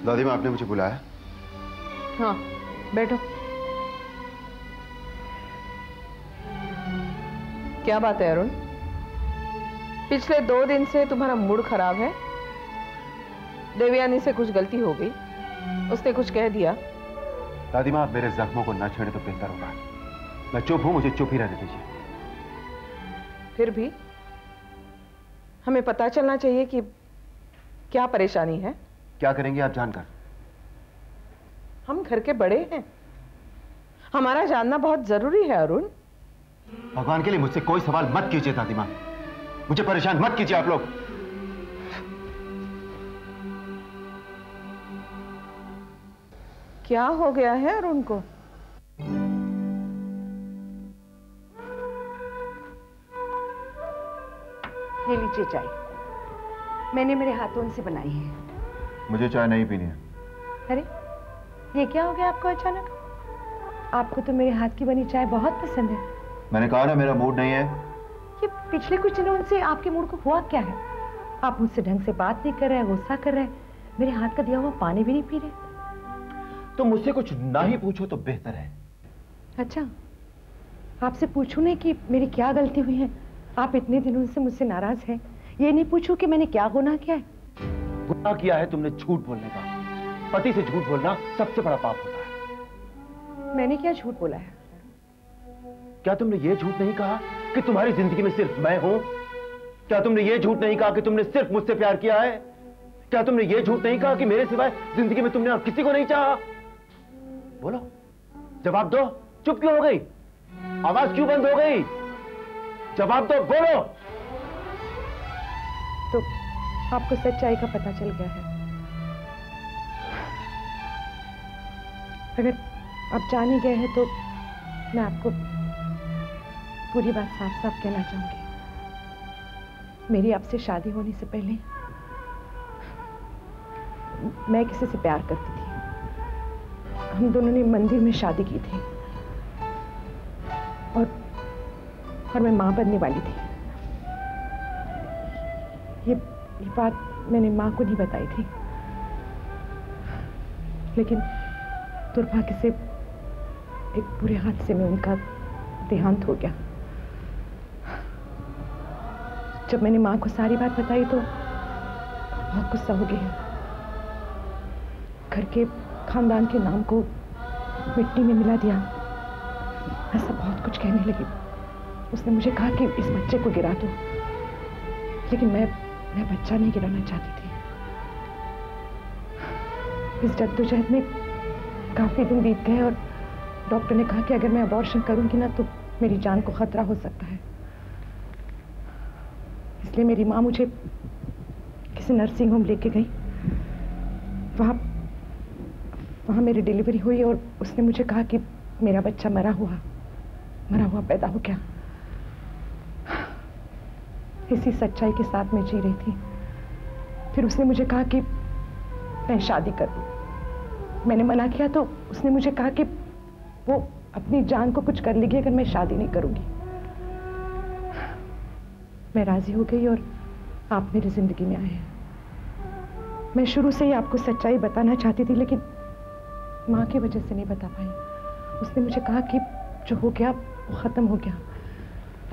दादी माँ, आपने मुझे बुलाया? हाँ, बैठो। क्या बात है अरुण? पिछले 2 दिन से तुम्हारा मूड खराब है। देवयानी से कुछ गलती हो गई, उसने कुछ कह दिया? दादी माँ, आप मेरे जख्मों को ना छेड़े तो बेहतर होगा। मैं चुप हूं, मुझे चुप ही रहने दीजिए। फिर भी हमें पता चलना चाहिए कि क्या परेशानी है। क्या करेंगे आप जानकर? हम घर के बड़े हैं, हमारा जानना बहुत जरूरी है अरुण। भगवान के लिए मुझसे कोई सवाल मत कीजिए दादी माँ, मुझे परेशान मत कीजिए आप लोग। क्या हो गया है अरुण को? ये लीजिए चाय, मैंने मेरे हाथों से बनाई है। मुझे चाय नहीं पीनी है। अरे ये क्या हो गया आपको अचानक? आपको तो मेरे हाथ की बनी चाय बहुत पसंद है। मैंने कहा ना मेरा मूड नहीं है। ये पिछले कुछ दिनों से आपके मूड को हुआ क्या है? आप मुझसे ढंग से बात नहीं कर रहे, गुस्सा कर रहे, मेरे हाथ का दिया हुआ पानी भी नहीं पी रहे। तो मुझसे कुछ ना ही पूछो तो बेहतर है। अच्छा, आपसे पूछूं नहीं कि मेरी क्या गलती हुई है? आप इतने दिनों से मुझसे नाराज हैं, ये नहीं पूछूं कि मैंने क्या गुनाह किया है? गुनाह किया है तुमने झूठ बोलने का। पति से झूठ बोलना सबसे बड़ा पाप होता है। मैंने क्या झूठ बोला है? क्या तुमने ये झूठ नहीं कहा कि तुम्हारी जिंदगी में सिर्फ मैं हूं? क्या तुमने ये झूठ नहीं कहा कि तुमने सिर्फ मुझसे प्यार किया है? क्या तुमने ये झूठ नहीं कहा कि मेरे सिवाय जिंदगी में तुमने और किसी को नहीं चाहा? बोलो, जवाब दो। चुप क्यों हो गई? आवाज क्यों बंद हो गई? जवाब दो, बोलो। तो आपको सच्चाई का पता चल गया है। अगर आप जान ही गए हैं तो मैं आपको पूरी बात साफ साफ कहना चाहूंगी। मेरी आपसे शादी होने से पहले मैं किसी से प्यार करती थी। हम दोनों ने मंदिर में शादी की थी और मैं मां बनने वाली थी। ये बात मैंने मां को नहीं बताई थी, लेकिन दुर्भाग्य से एक बुरे हादसे में उनका देहांत हो गया। जब मैंने मां को सारी बात बताई तो बहुत गुस्सा हो गई। घर के खानदान के नाम को मिट्टी में मिला दिया, ऐसा बहुत कुछ कहने लगी। उसने मुझे कहा कि इस बच्चे को गिरा दो, लेकिन मैं बच्चा नहीं गिराना चाहती थी। इस जद्दोजहद में काफी दिन बीत गए और डॉक्टर ने कहा कि अगर मैं अबॉर्शन करूंगी ना तो मेरी जान को खतरा हो सकता है। इसलिए मेरी माँ मुझे किसी नर्सिंग होम लेके गई। वहां मेरी डिलीवरी हुई और उसने मुझे कहा कि मेरा बच्चा मरा हुआ पैदा हो गया। इसी सच्चाई के साथ मैं जी रही थी। फिर उसने मुझे कहा कि मैं शादी कर लूं। मैंने मना किया तो उसने मुझे कहा कि वो अपनी जान को कुछ कर लेगी अगर मैं शादी नहीं करूंगी। मैं राजी हो गई और आप मेरी जिंदगी में आए हैं। मैं शुरू से ही आपको सच्चाई बताना चाहती थी, लेकिन माँ की वजह से नहीं बता पाई। उसने मुझे कहा कि जो हो गया वो खत्म हो गया।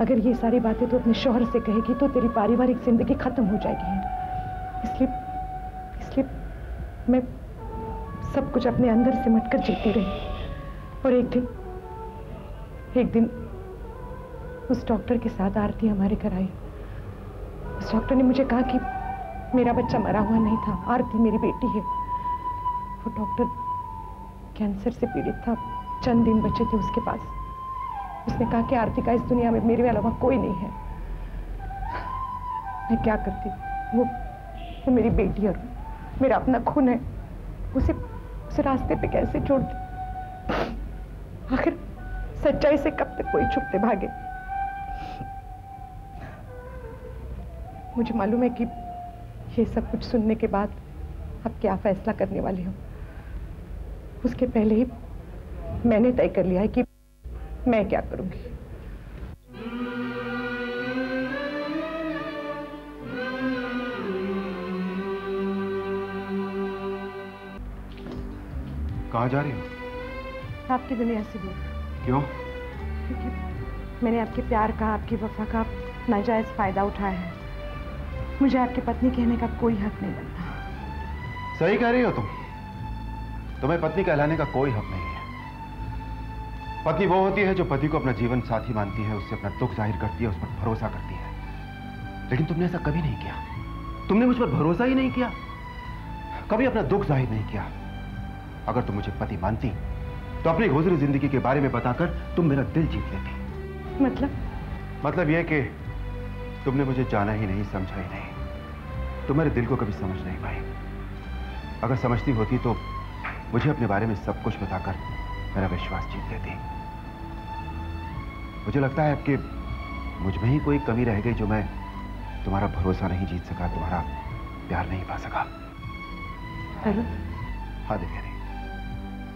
अगर ये सारी बातें तो अपने शौहर से कहेगी तो तेरी पारिवारिक जिंदगी खत्म हो जाएगी। इसलिए मैं सब कुछ अपने अंदर सिमट कर जीती रही। और एक दिन उस डॉक्टर के साथ आरती हमारे घर आई। उस डॉक्टर ने मुझे कहा कि मेरा बच्चा मरा हुआ नहीं था, आरती मेरी बेटी है। वो डॉक्टर कैंसर से पीड़ित था, चंद दिन बचे थे उसके पास। उसने कहा कि आरती का इस दुनिया में मेरे अलावा कोई नहीं है। मैं क्या करती? वो मेरी बेटी और मेरा अपना खून है। उसे रास्ते पे कैसे छोड़ती? आखिर सच्चाई से कब तक कोई छुपते भागे? मुझे मालूम है कि ये सब कुछ सुनने के बाद आप क्या फैसला करने वाले हो। उसके पहले ही मैंने तय कर लिया है कि मैं क्या करूंगी। कहाँ जा रही हो? आपकी दुनिया से दूर। क्यों? क्योंकि मैंने आपके प्यार का, आपकी वफा का नाजायज फायदा उठाया है। मुझे आपकी पत्नी कहने का कोई हक नहीं बनता। सही कह रही हो तुम। तुम्हें पत्नी कहलाने का कोई हक नहीं है। पत्नी वो होती है जो पति को अपना जीवन साथी मानती है, उससे अपना दुख जाहिर करती है, उस पर भरोसा करती है। लेकिन तुमने ऐसा कभी नहीं किया। तुमने मुझ पर भरोसा ही नहीं किया, कभी अपना दुख जाहिर नहीं किया। अगर तुम मुझे पति मानती तो अपनी गुजरी जिंदगी के बारे में बताकर तुम मेरा दिल जीत लेती। मतलब यह कि तुमने मुझे जाना ही नहीं, समझा ही नहीं। तुम मेरे दिल को कभी समझ नहीं पाई। अगर समझती होती तो मुझे अपने बारे में सब कुछ बताकर मेरा विश्वास जीत लेती। मुझे लगता है कि मुझ में ही कोई कमी रह गई जो मैं तुम्हारा भरोसा नहीं जीत सका, तुम्हारा प्यार नहीं पा सका। हाँ देवयानी,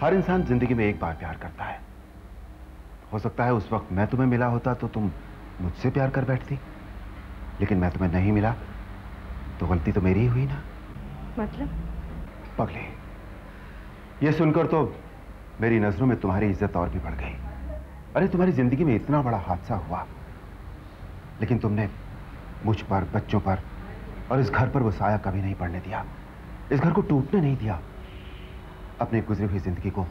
हर इंसान जिंदगी में एक बार प्यार करता है। हो सकता है उस वक्त मैं तुम्हें मिला होता तो तुम मुझसे प्यार कर बैठती, लेकिन मैं तुम्हें नहीं मिला तो गलती तो मेरी ही हुई ना। मतलब? पगले, ये सुनकर तो मेरी नजरों में तुम्हारी इज्जत और भी बढ़ गई। अरे तुम्हारी जिंदगी में इतना बड़ा हादसा हुआ, लेकिन तुमने मुझ पर, बच्चों पर और इस घर पर वो साया कभी नहीं पड़ने दिया। इस घर को टूटने नहीं दिया। अपनी गुजरी हुई जिंदगी को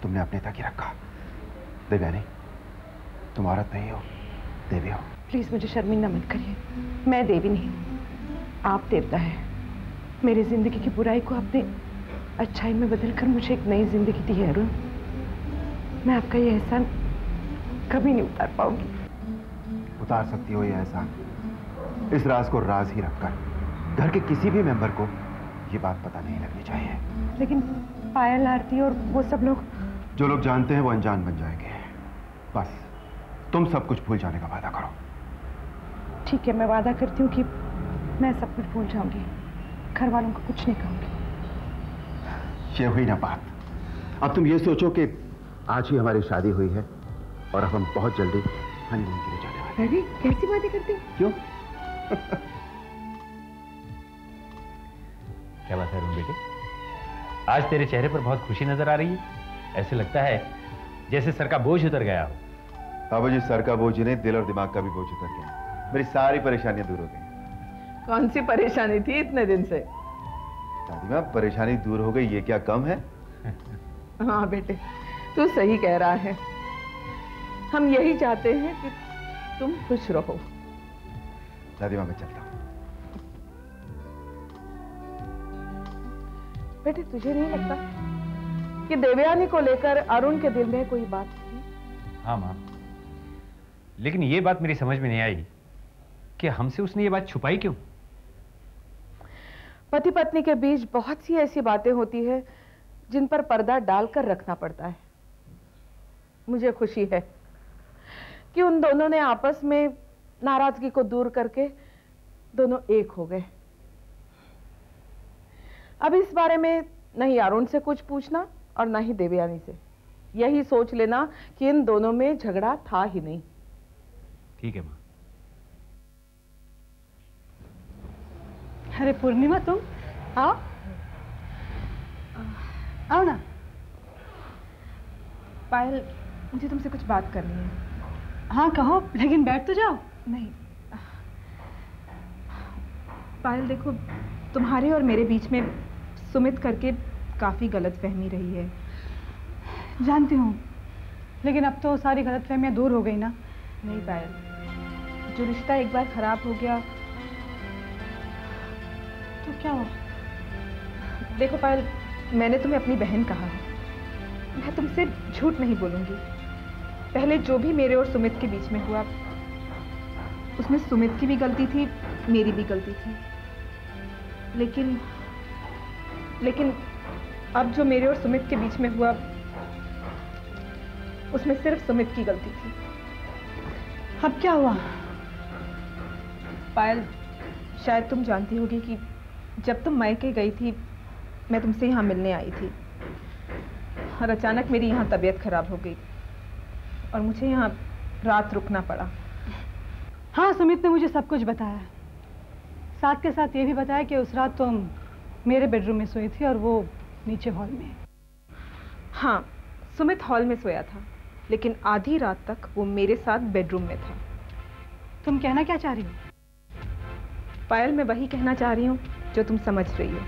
तुमने अपने तक ही रखा। देवयानी, तुम औरत नहीं हो, देवी हो। प्लीज मुझे शर्मिंदा मत करिए। मैं देवी नहीं हूं, आप देवता है। मेरी जिंदगी की बुराई को आपने अच्छाई में बदलकर मुझे एक नई जिंदगी दी है अरुण। मैं आपका ये एहसान कभी नहीं उतार पाऊंगी। उतार सकती हो ये एहसान, इस राज को राज ही रखकर। घर के किसी भी मेंबर को ये बात पता नहीं लगनी चाहिए। लेकिन पायल, आरती और वो सब लोग, जो लोग जानते हैं वो अनजान बन जाएंगे। बस तुम सब कुछ भूल जाने का वादा करो। ठीक है, मैं वादा करती हूँ कि मैं सब कुछ भूल जाऊंगी, घर वालों को कुछ नहीं कहूंगी। ये हुई ना बात। अब तुम ये सोचो कि आज ही हमारी शादी हुई है और अब हम बहुत जल्दी हनीमून के लिए जाने वाले हैं। रवि, कैसी बातें करते हो? क्यों? क्या बात है अरुण बेटे, आज तेरे चेहरे पर बहुत खुशी नजर आ रही है। ऐसे लगता है जैसे सर का बोझ उतर गया हो। बाबू जी, सर का बोझ नहीं, दिल और दिमाग का भी बोझ उतर गया। मेरी सारी परेशानियां दूर हो गई। कौन सी परेशानी थी इतने दिन से? दादी माँ, परेशानी दूर हो गई, ये क्या कम है? हाँ बेटे, तू सही कह रहा है। हम यही चाहते हैं कि तुम खुश रहो। दादी माँ, मैं चलता हूँ। बेटे, तुझे नहीं लगता कि देवयानी को लेकर अरुण के दिल में कोई बात थी? हाँ माँ, लेकिन ये बात मेरी समझ में नहीं आई कि हमसे उसने ये बात छुपाई क्यों। पति पत्नी के बीच बहुत सी ऐसी बातें होती है जिन पर पर्दा डालकर रखना पड़ता है। मुझे खुशी है कि उन दोनों ने आपस में नाराजगी को दूर करके दोनों एक हो गए। अब इस बारे में नहीं अरुण से कुछ पूछना और ना ही देवयानी से। यही सोच लेना कि इन दोनों में झगड़ा था ही नहीं। ठीक है माँ। अरे पूर्णिमा, तुम आओ, आओ ना। पायल, मुझे तुमसे कुछ बात करनी है। हाँ कहो, लेकिन बैठ तो जाओ। नहीं पायल, देखो, तुम्हारे और मेरे बीच में सुमित करके काफी गलतफहमी रही है। जानती हूँ, लेकिन अब तो सारी गलतफहमियां दूर हो गई ना। नहीं पायल, जो रिश्ता एक बार खराब हो गया तो क्या हुआ? देखो पायल, मैंने तुम्हें अपनी बहन कहा है। मैं तुमसे झूठ नहीं बोलूंगी। पहले जो भी मेरे और सुमित के बीच में हुआ, उसमें सुमित की भी गलती थी, मेरी भी गलती थी। लेकिन अब जो मेरे और सुमित के बीच में हुआ, उसमें सिर्फ सुमित की गलती थी। अब क्या हुआ? पायल, शायद तुम जानती होगी कि जब तुम मायके गई थी, मैं तुमसे यहाँ मिलने आई थी और अचानक मेरी यहाँ तबीयत खराब हो गई और मुझे यहाँ रात रुकना पड़ा। हाँ, सुमित ने मुझे सब कुछ बताया। साथ के साथ ये भी बताया कि उस रात तुम मेरे बेडरूम में सोई थी और वो नीचे हॉल में। हाँ, सुमित हॉल में सोया था, लेकिन आधी रात तक वो मेरे साथ बेडरूम में था। तुम कहना क्या चाह रही हो? पायल, मैं वही कहना चाह रही हूँ जो तुम समझ रही हो।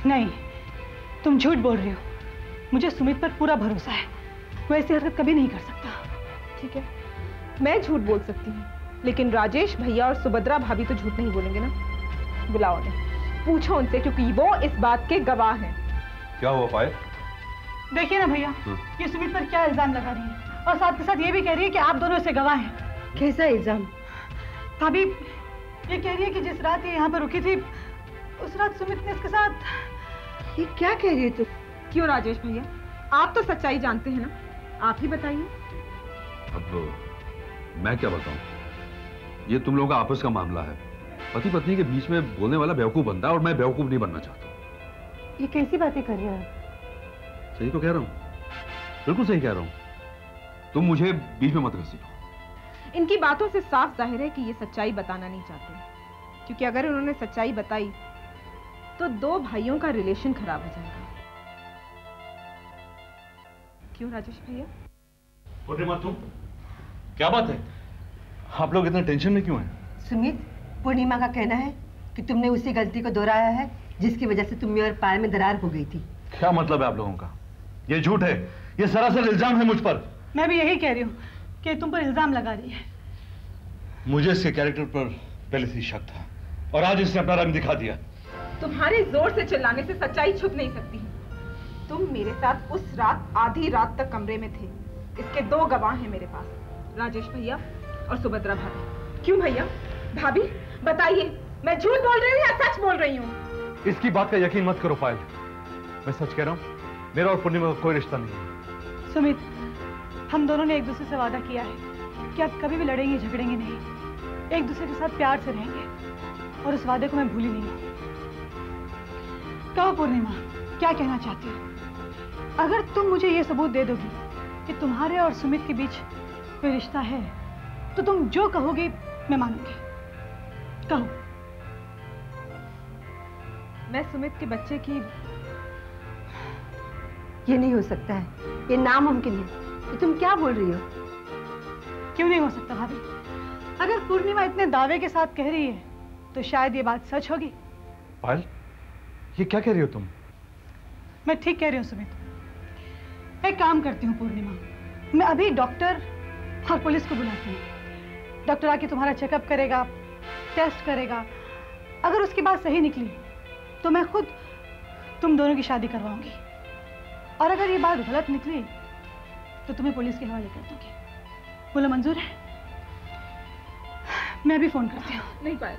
नहीं, तुम झूठ बोल रही हो। मुझे सुमित पर पूरा भरोसा है, वो ऐसी हरकत कभी नहीं कर सकता। ठीक है, मैं झूठ बोल सकती हूँ, लेकिन राजेश भैया और सुभद्रा भाभी तो झूठ नहीं बोलेंगे ना। बुलाओ उन्हें, पूछो उनसे, क्योंकि वो इस बात के गवाह हैं। क्या हुआ पायल? देखिए ना भैया, ये सुमित पर क्या इल्जाम लगा रही है, और साथ के साथ ये भी कह रही है कि आप दोनों इससे गवाह हैं। कैसा इल्जाम? भाभी, ये कह रही है कि जिस रात ये यहाँ पर रुकी थी, उस रात सुमित ने इसके साथ। ये क्या कह रही है तू? क्यों राजेश भैया, आप तो सच्चाई जानते हैं ना, आप ही बताइए। अब मैं क्या बताऊं? ये तुम लोगों का आपस का मामला है। पति पत्नी के बीच में बोलने वाला बेवकूफ बनता है, और मैं बेवकूफ नहीं बनना चाहता। ये कैसी बातें कर रही हो? सही तो कह रहा हूं, बिल्कुल सही कह रहा हूं। तुम मुझे बीच में मत घसीटो। इनकी बातों से साफ जाहिर है कि ये सच्चाई बताना नहीं चाहते, क्योंकि अगर उन्होंने सच्चाई बताई तो दो भाइयों का रिलेशन खराब हो जाएगा। क्यों राजेश भैया? पूर्णिमा, तुम क्या बात है? आप लोग इतना टेंशन में क्यों हैं? सुमित, पूर्णिमा का कहना है कि तुमने उसी गलती को दोहराया है जिसकी वजह से तुम में और पायल में दरार हो गई थी। क्या मतलब है आप लोगों का? ये झूठ है, ये सरासर इल्जाम है मुझ पर। मैं भी यही कह रही हूँ कि तुम पर इल्जाम लगा रही है। मुझे इसके कैरेक्टर पर पहले से शक था, और आज इसने अपना रंग दिखा दिया। तुम्हारे जोर से चिल्लाने से सच्चाई छुप नहीं सकती। तुम मेरे साथ उस रात आधी रात तक कमरे में थे, इसके दो गवाह हैं मेरे पास, राजेश भैया और सुभद्रा भाभी। क्यों भैया? भाभी बताइए, मैं झूठ बोल रही हूँ या सच बोल रही हूँ? इसकी बात का यकीन मत करो पायल, मैं सच कह रहा हूँ। मेरा और पूर्णिमा का कोई रिश्ता नहीं है। सुमित, हम दोनों ने एक दूसरे से वादा किया है कि अब कभी भी लड़ेंगे झगड़ेंगे नहीं, एक दूसरे के साथ प्यार से रहेंगे, और उस वादे को मैं भूली नहीं हूँ। कहो पूर्णिमा, क्या कहना चाहती हो? अगर तुम मुझे ये सबूत दे दोगी कि तुम्हारे और सुमित के बीच कोई रिश्ता है, तो तुम जो कहोगी मैं मानूंगी। कहो। मैं सुमित के बच्चे की। ये नहीं हो सकता है, ये नामुमकिन है। ये तुम क्या बोल रही हो? क्यों नहीं हो सकता भाभी? अगर पूर्णिमा इतने दावे के साथ कह रही है तो शायद ये बात सच होगी। पायल, ये क्या कह रही हो तुम? मैं ठीक कह रही हूँ सुमित। एक काम करती हूँ पूर्णिमा, मैं अभी डॉक्टर और पुलिस को बुलाती हूँ। डॉक्टर आके तुम्हारा चेकअप करेगा, टेस्ट करेगा। अगर उसकी बात सही निकली तो मैं खुद तुम दोनों की शादी करवाऊंगी, और अगर ये बात गलत निकली तो तुम्हें पुलिस के हवाले कर दूंगी। बोलो मंजूर है? मैं भी फोन करती हूँ। नहीं पायल,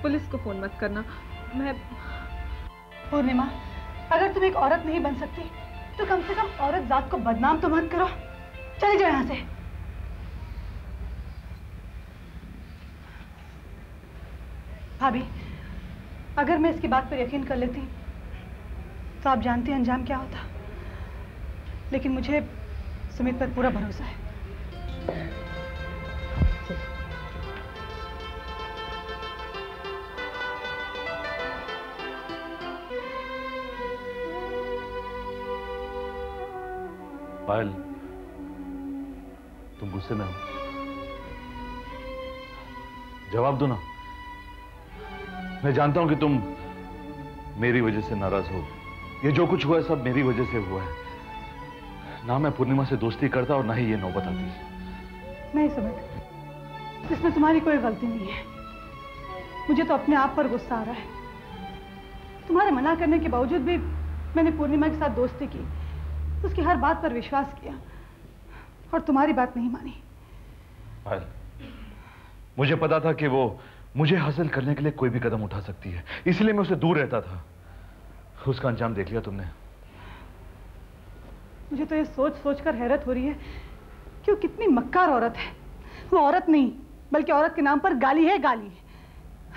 पुलिस को फोन मत करना। मैं पूर्णिमा, अगर तुम एक औरत नहीं बन सकती तो कम से कम औरत जात को बदनाम तो मत करो। चले जाओ यहां से। भाभी, अगर मैं इसकी बात पर यकीन कर लेती तो आप जानती हैं अंजाम क्या होता, लेकिन मुझे सुमित पर पूरा भरोसा है। पायल, तुम गुस्से में हो? जवाब दो ना। मैं जानता हूं कि तुम मेरी वजह से नाराज हो। ये जो कुछ हुआ है सब मेरी वजह से हुआ है। ना मैं पूर्णिमा से दोस्ती करता और ना ही ये नौबत आती। नहीं सुमित, इसमें तुम्हारी कोई गलती नहीं है। मुझे तो अपने आप पर गुस्सा आ रहा है। तुम्हारे मना करने के बावजूद भी मैंने पूर्णिमा के साथ दोस्ती की, उसकी हर बात पर विश्वास किया, और तुम्हारी बात नहीं मानी। पायल, मुझे पता था कि वो मुझे हासिल करने के लिए कोई भी कदम उठा सकती है, इसलिए मैं उससे दूर रहता था। उसका अंजाम देख लिया तुमने। मुझे तो ये सोच सोच कर हैरत हो रही है कि वो कितनी मक्कार औरत है। वो औरत नहीं, बल्कि औरत के नाम पर गाली है, गाली है।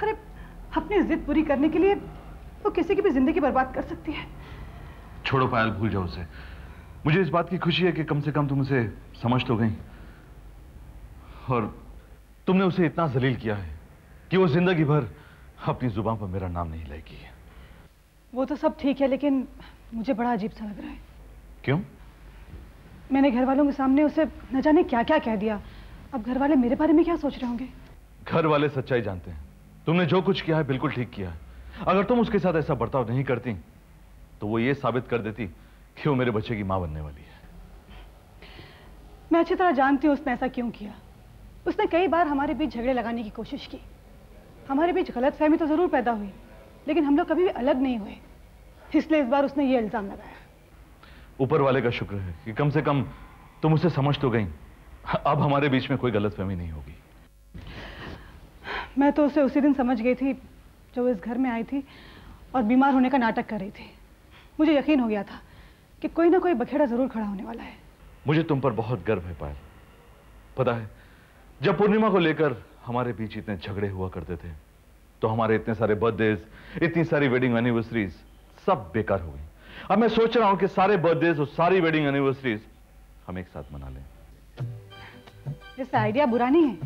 अरे, अपनी जिद पूरी करने के लिए वो किसी की भी जिंदगी बर्बाद कर सकती है। छोड़ो पायल, भूल जाओ उसे। मुझे इस बात की खुशी है कि कम से कम तुम उसे समझ तो गई, और तुमने उसे इतना जलील किया है कि वो जिंदगी भर अपनी जुबान पर मेरा नाम नहीं लाएगी। वो तो सब ठीक है, लेकिन मुझे बड़ा अजीब सा लग रहा है। क्यों? मैंने घर वालों के सामने उसे न जाने क्या क्या कह दिया। अब घर वाले मेरे बारे में क्या सोच रहे होंगे? घर वाले सच्चाई जानते हैं। तुमने जो कुछ किया है बिल्कुल ठीक किया है। अगर तुम उसके साथ ऐसा बर्ताव नहीं करती तो वो ये साबित कर देती कि वो मेरे बच्चे की मां बनने वाली है। मैं अच्छी तरह जानती हूँ उसने ऐसा क्यों किया। उसने कई बार हमारे बीच झगड़े लगाने की कोशिश की। हमारे बीच गलतफहमी तो जरूर पैदा हुई, लेकिन हम लोग कभी भी अलग नहीं हुए। इसलिए इस बार उसने ये इल्जाम लगाया। ऊपर वाले का शुक्र है कि कम से कम तुम उसे समझ तो गई। अब हमारे बीच में कोई गलतफहमी नहीं होगी। मैं तो उसे उसी दिन समझ गई थी जब वो इस घर में आई थी और बीमार होने का नाटक कर रही थी। मुझे यकीन हो गया था कि कोई ना कोई बखेड़ा जरूर खड़ा होने वाला है। मुझे तुम पर बहुत गर्व है पायल। पता है, जब पूर्णिमा को लेकर हमारे बीच इतने झगड़े हुआ करते थे तो हमारे इतने सारे बर्थडेज, इतनी सारी वेडिंग एनिवर्सरीज सब बेकार हो गई। अब मैं सोच रहा हूं कि सारे बर्थडेज और सारी वेडिंग एनिवर्सरीज हम एक साथ मना लें। इससे आइडिया बुरा नहीं है।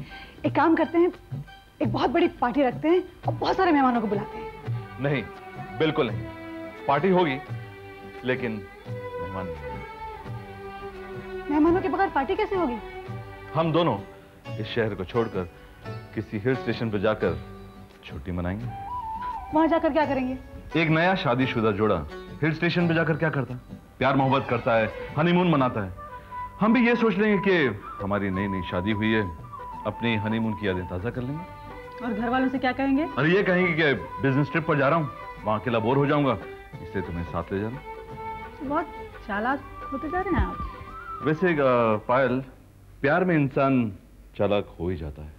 एक काम करते हैं, एक बहुत बड़ी पार्टी रखते हैं और बहुत सारे मेहमानों को बुलाते हैं। नहीं, बिल्कुल नहीं। पार्टी होगी लेकिन मेहमान नहीं। मेहमानों के बगैर पार्टी कैसे होगी? हम दोनों इस शहर को छोड़कर किसी हिल स्टेशन पर जाकर छुट्टी मनाएंगे। वहां जाकर क्या करेंगे? एक नया शादीशुदा जोड़ा हिल स्टेशन पे जाकर क्या करता है? प्यार मोहब्बत करता है, हनीमून मनाता है। हम भी ये सोच लेंगे कि हमारी नई नई शादी हुई है, अपनी हनीमून की यादें ताजा कर लेंगे। और घर वालों से क्या कहेंगे? अरे ये कहेंगे कि बिजनेस ट्रिप पर जा रहा हूँ, वहां अकेला बोर हो जाऊंगा, इसलिए तुम्हें साथ ले जाना। बहुत चालाक होते जा रहे हैं आप। वैसे पायल, प्यार में इंसान चालाक हो ही जाता है।